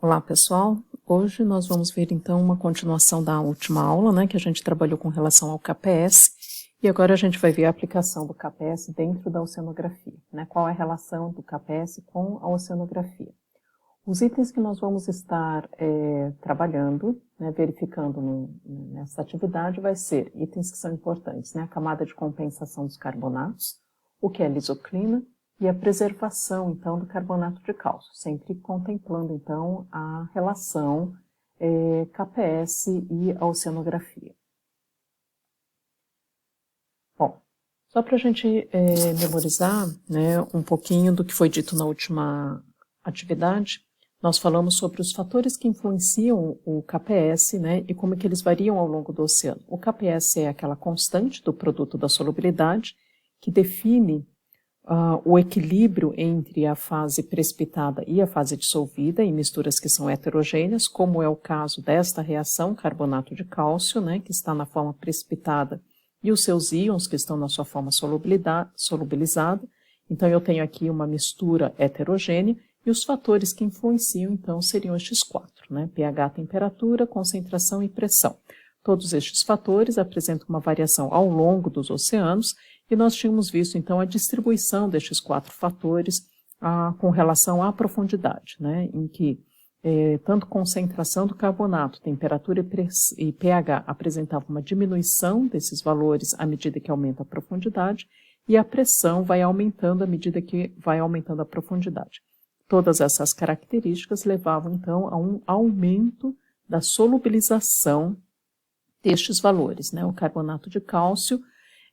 Olá pessoal, hoje nós vamos ver então uma continuação da última aula, né, que a gente trabalhou com relação ao KPS, e agora a gente vai ver a aplicação do KPS dentro da oceanografia, né, qual é a relação do KPS com a oceanografia. Os itens que nós vamos estar trabalhando, né, verificando nessa atividade, vai ser itens que são importantes, né, a camada de compensação dos carbonatos, o que é lisoclina, e a preservação, então, do carbonato de cálcio, sempre contemplando, então, a relação KPS e a oceanografia. Bom, só para a gente memorizar, né, um pouquinho do que foi dito na última atividade, nós falamos sobre os fatores que influenciam o KPS, né, e como que eles variam ao longo do oceano. O KPS é aquela constante do produto da solubilidade que define o equilíbrio entre a fase precipitada e a fase dissolvida em misturas que são heterogêneas, como é o caso desta reação, carbonato de cálcio, né, que está na forma precipitada, e os seus íons, que estão na sua forma solubilizada. Então, eu tenho aqui uma mistura heterogênea, e os fatores que influenciam, então, seriam estes quatro, né, pH, temperatura, concentração e pressão. Todos estes fatores apresentam uma variação ao longo dos oceanos, e nós tínhamos visto, então, a distribuição destes quatro fatores com relação à profundidade, né, em que tanto concentração do carbonato, temperatura e pH apresentavam uma diminuição desses valores à medida que aumenta a profundidade, e a pressão vai aumentando à medida que vai aumentando a profundidade. Todas essas características levavam, então, a um aumento da solubilização destes valores, né, o carbonato de cálcio,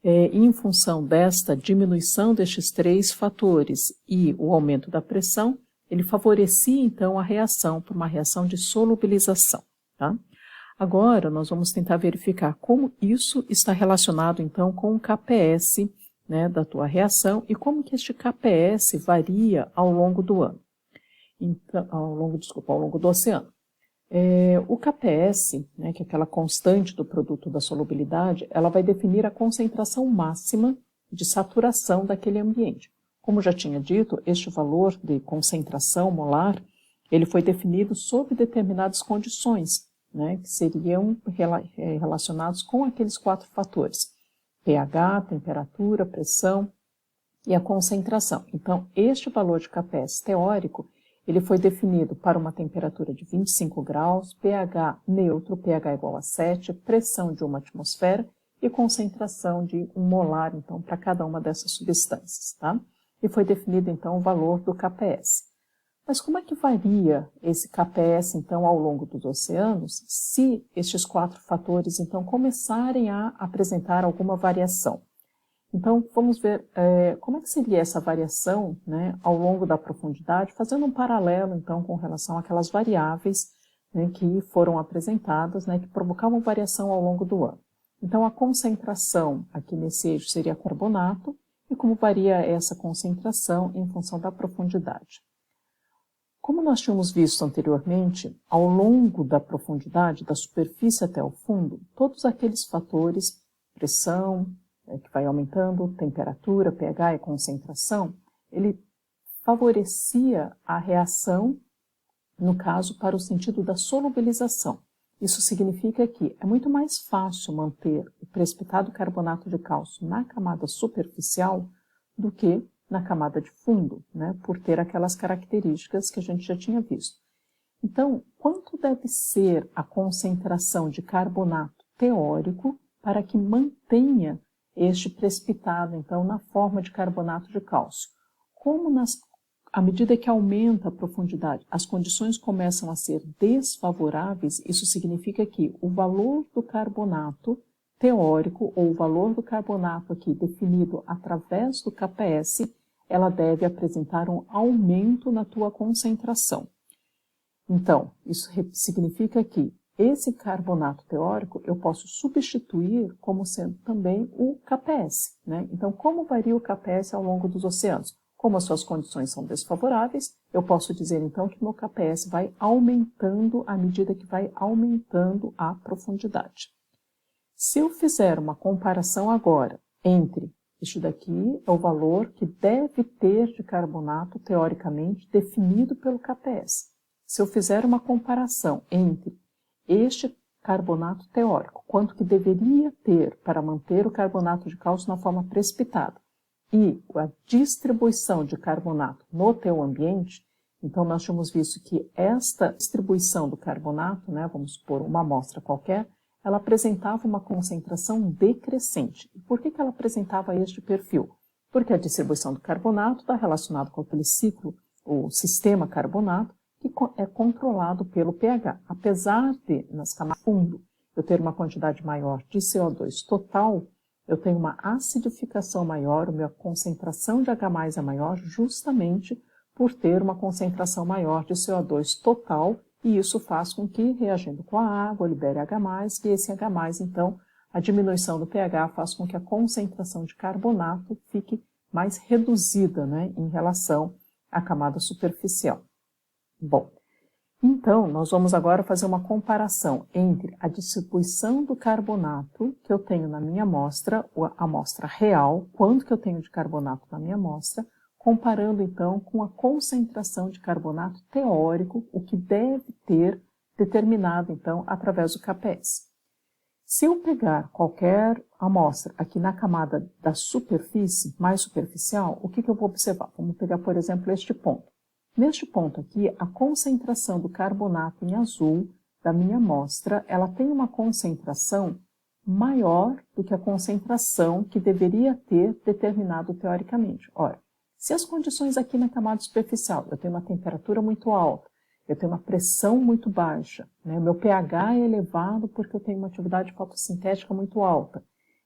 em função desta diminuição destes três fatores e o aumento da pressão, ele favorecia, então, a reação por uma reação de solubilização. Tá? Agora, nós vamos tentar verificar como isso está relacionado, então, com o KPS, né, da tua reação e como que este KPS varia ao longo do ano. Então, ao longo do oceano. O KPS, né, que é aquela constante do produto da solubilidade, ela vai definir a concentração máxima de saturação daquele ambiente. Como já tinha dito, este valor de concentração molar, ele foi definido sob determinadas condições, né, que seriam relacionados com aqueles quatro fatores: pH, temperatura, pressão e a concentração. Então, este valor de KPS teórico, ele foi definido para uma temperatura de 25 graus, pH neutro, pH igual a 7, pressão de 1 atmosfera e concentração de 1 molar, então, para cada uma dessas substâncias, tá? E foi definido, então, o valor do KPS. Mas como é que varia esse KPS, então, ao longo dos oceanos, se estes quatro fatores, então, começarem a apresentar alguma variação? Então, vamos ver como é que seria essa variação, né, ao longo da profundidade, fazendo um paralelo, então, com relação àquelas variáveis, né, que foram apresentadas, né, que provocavam variação ao longo do ano. Então, a concentração aqui nesse eixo seria carbonato, e como varia essa concentração em função da profundidade. Como nós tínhamos visto anteriormente, ao longo da profundidade, da superfície até o fundo, todos aqueles fatores, pressão, que vai aumentando, temperatura, pH e concentração, ele favorecia a reação, no caso, para o sentido da solubilização. Isso significa que é muito mais fácil manter o precipitado carbonato de cálcio na camada superficial do que na camada de fundo, né, por ter aquelas características que a gente já tinha visto. Então, quanto deve ser a concentração de carbonato teórico para que mantenha este precipitado, então, na forma de carbonato de cálcio? Como à medida que aumenta a profundidade, as condições começam a ser desfavoráveis, isso significa que o valor do carbonato teórico, ou o valor do carbonato aqui definido através do KPS, ela deve apresentar um aumento na tua concentração. Então, isso significa que esse carbonato teórico eu posso substituir como sendo também o KPS, né? Então, como varia o KPS ao longo dos oceanos? Como as suas condições são desfavoráveis, eu posso dizer então que meu KPS vai aumentando à medida que vai aumentando a profundidade. Se eu fizer uma comparação agora entre este daqui é o valor que deve ter de carbonato teoricamente definido pelo KPS. se eu fizer uma comparação entre este carbonato teórico, quanto que deveria ter para manter o carbonato de cálcio na forma precipitada, e a distribuição de carbonato no teu ambiente, então nós tínhamos visto que esta distribuição do carbonato, né, vamos supor uma amostra qualquer, ela apresentava uma concentração decrescente. E por que ela apresentava este perfil? Porque a distribuição do carbonato está relacionada com aquele ciclo, o sistema carbonato, que é controlado pelo pH. Apesar de, nas camadas fundo, eu ter uma quantidade maior de CO2 total, eu tenho uma acidificação maior, a minha concentração de H+ é maior, justamente por ter uma concentração maior de CO2 total, e isso faz com que, reagindo com a água, libere H+, e esse H+, então, a diminuição do pH faz com que a concentração de carbonato fique mais reduzida, né, em relação à camada superficial. Bom, então, nós vamos agora fazer uma comparação entre a distribuição do carbonato que eu tenho na minha amostra, a amostra real, quanto que eu tenho de carbonato na minha amostra, comparando então com a concentração de carbonato teórico, o que deve ter determinado então através do KPS. Se eu pegar qualquer amostra aqui na camada da superfície, mais superficial, o que eu vou observar? Vamos pegar, por exemplo, este ponto. Neste ponto aqui, a concentração do carbonato em azul da minha amostra, ela tem uma concentração maior do que a concentração que deveria ter determinado teoricamente. Ora, se as condições aqui na camada superficial, eu tenho uma temperatura muito alta, eu tenho uma pressão muito baixa, né? Meu pH é elevado porque eu tenho uma atividade fotossintética muito alta.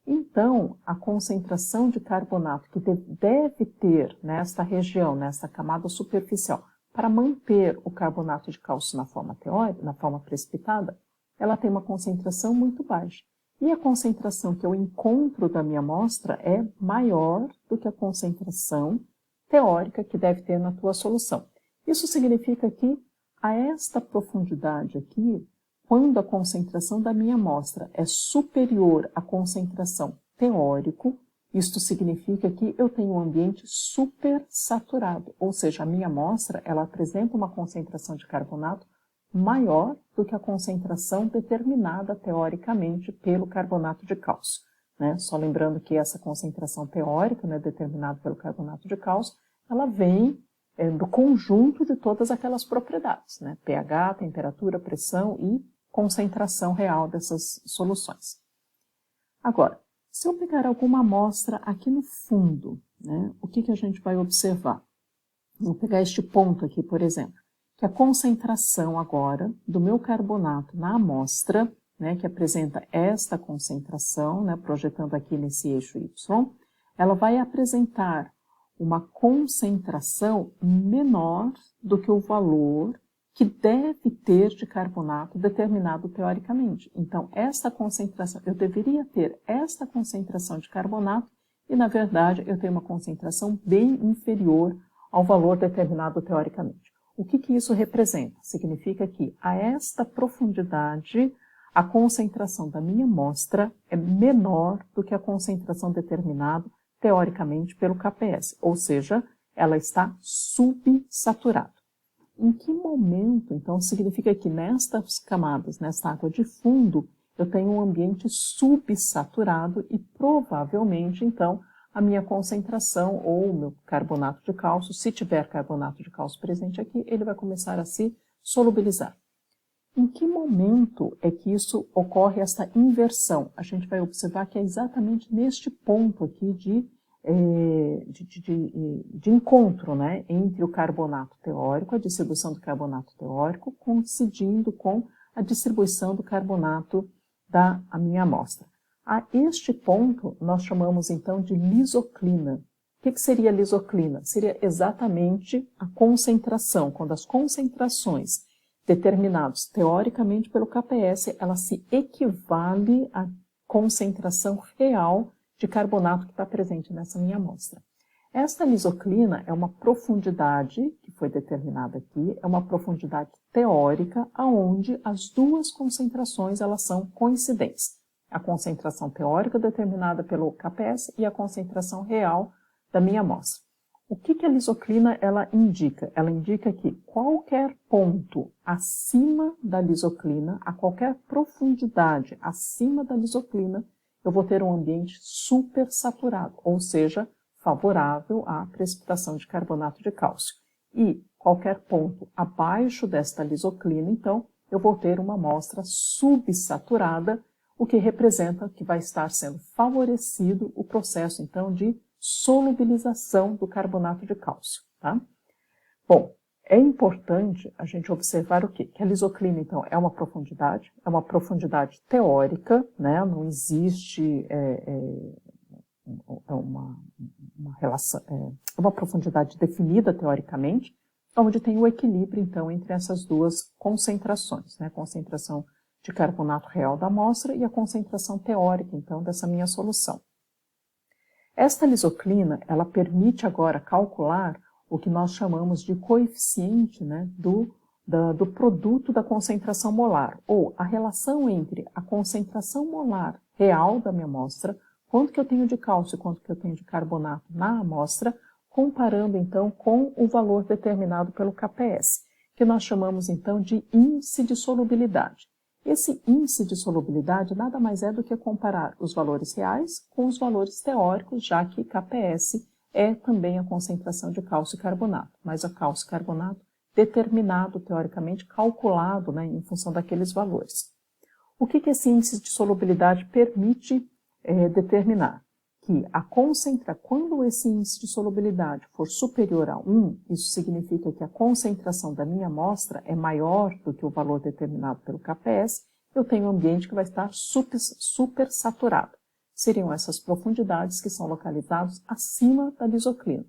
Então, a concentração de carbonato que deve ter nesta região, nesta camada superficial, para manter o carbonato de cálcio na forma teórica, na forma precipitada, ela tem uma concentração muito baixa. E a concentração que eu encontro da minha amostra é maior do que a concentração teórica que deve ter na tua solução. Isso significa que a esta profundidade aqui, quando a concentração da minha amostra é superior à concentração teórico, isto significa que eu tenho um ambiente supersaturado, ou seja, a minha amostra ela apresenta uma concentração de carbonato maior do que a concentração determinada teoricamente pelo carbonato de cálcio, né? Só lembrando que essa concentração teórica, né, determinada pelo carbonato de cálcio, ela vem do conjunto de todas aquelas propriedades, né? pH, temperatura, pressão e concentração real dessas soluções. Agora, se eu pegar alguma amostra aqui no fundo, né, o que a gente vai observar? Vou pegar este ponto aqui, por exemplo, que a concentração agora do meu carbonato na amostra, né, que apresenta esta concentração, né, projetando aqui nesse eixo Y, ela vai apresentar uma concentração menor do que o valor que deve ter de carbonato determinado teoricamente. Então, esta concentração, eu deveria ter esta concentração de carbonato e, na verdade, eu tenho uma concentração bem inferior ao valor determinado teoricamente. O que isso representa? Significa que a esta profundidade, a concentração da minha amostra é menor do que a concentração determinada teoricamente pelo KPS, ou seja, ela está subsaturada. Em que momento, então, significa que nestas camadas, nesta água de fundo, eu tenho um ambiente subsaturado e provavelmente, então, a minha concentração ou o meu carbonato de cálcio, se tiver carbonato de cálcio presente aqui, ele vai começar a se solubilizar. Em que momento é que isso ocorre, essa inversão? A gente vai observar que é exatamente neste ponto aqui de encontro, né, entre o carbonato teórico, a distribuição do carbonato teórico, coincidindo com a distribuição do carbonato da minha amostra. A este ponto, nós chamamos então de lisoclina. O que seria lisoclina? Seria exatamente a concentração, quando as concentrações determinadas teoricamente pelo KPS, ela se equivale à concentração real de carbonato que está presente nessa minha amostra. Esta lisoclina é uma profundidade, que foi determinada aqui, é uma profundidade teórica, onde as duas concentrações elas são coincidentes. A concentração teórica determinada pelo KPS e a concentração real da minha amostra. O que a lisoclina ela indica? Ela indica que qualquer ponto acima da lisoclina, a qualquer profundidade acima da lisoclina, eu vou ter um ambiente supersaturado, ou seja, favorável à precipitação de carbonato de cálcio. E qualquer ponto abaixo desta lisoclina, então, eu vou ter uma amostra subsaturada, o que representa que vai estar sendo favorecido o processo, então, de solubilização do carbonato de cálcio. Tá? Bom, é importante a gente observar o quê? Que a lisoclina, então, é uma profundidade teórica, né? Não existe uma relação, uma profundidade definida teoricamente, onde tem o equilíbrio, então, entre essas duas concentrações, né? A concentração de carbonato real da amostra e a concentração teórica, então, dessa minha solução. Esta lisoclina, ela permite agora calcular o que nós chamamos de coeficiente, né, do produto da concentração molar, ou a relação entre a concentração molar real da minha amostra, quanto que eu tenho de cálcio e quanto que eu tenho de carbonato na amostra, comparando então com o valor determinado pelo KPS, que nós chamamos então de índice de solubilidade. Esse índice de solubilidade nada mais é do que comparar os valores reais com os valores teóricos, já que KPS é também a concentração de cálcio e carbonato, mas o cálcio e carbonato determinado, teoricamente, calculado, né, em função daqueles valores. O que esse índice de solubilidade permite determinar? Que quando esse índice de solubilidade for superior a 1, isso significa que a concentração da minha amostra é maior do que o valor determinado pelo KPS, eu tenho um ambiente que vai estar super saturado. Seriam essas profundidades que são localizadas acima da lisoclina.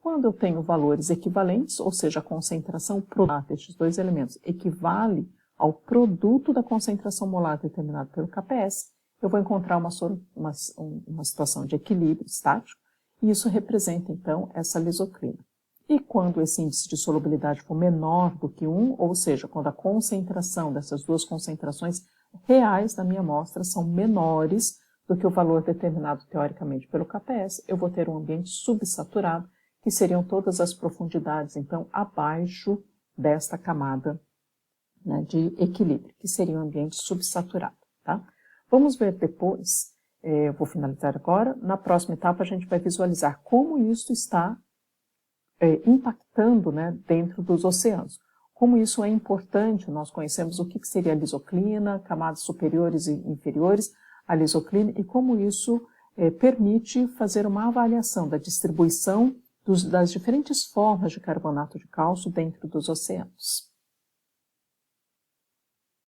Quando eu tenho valores equivalentes, ou seja, a concentração produto destes dois elementos equivale ao produto da concentração molar determinado pelo KPS, eu vou encontrar uma situação de equilíbrio estático, e isso representa, então, essa lisoclina. E quando esse índice de solubilidade for menor do que 1, ou seja, quando a concentração dessas duas concentrações reais da minha amostra são menores do que o valor determinado teoricamente pelo KPS, eu vou ter um ambiente subsaturado, que seriam todas as profundidades, então, abaixo desta camada, né, de equilíbrio, que seria um ambiente subsaturado, tá? Vamos ver depois, eu vou finalizar agora, na próxima etapa a gente vai visualizar como isso está impactando, né, dentro dos oceanos. Como isso é importante, nós conhecemos o que seria a lisoclina, camadas superiores e inferiores, a lisoclina, e como isso permite fazer uma avaliação da distribuição das diferentes formas de carbonato de cálcio dentro dos oceanos.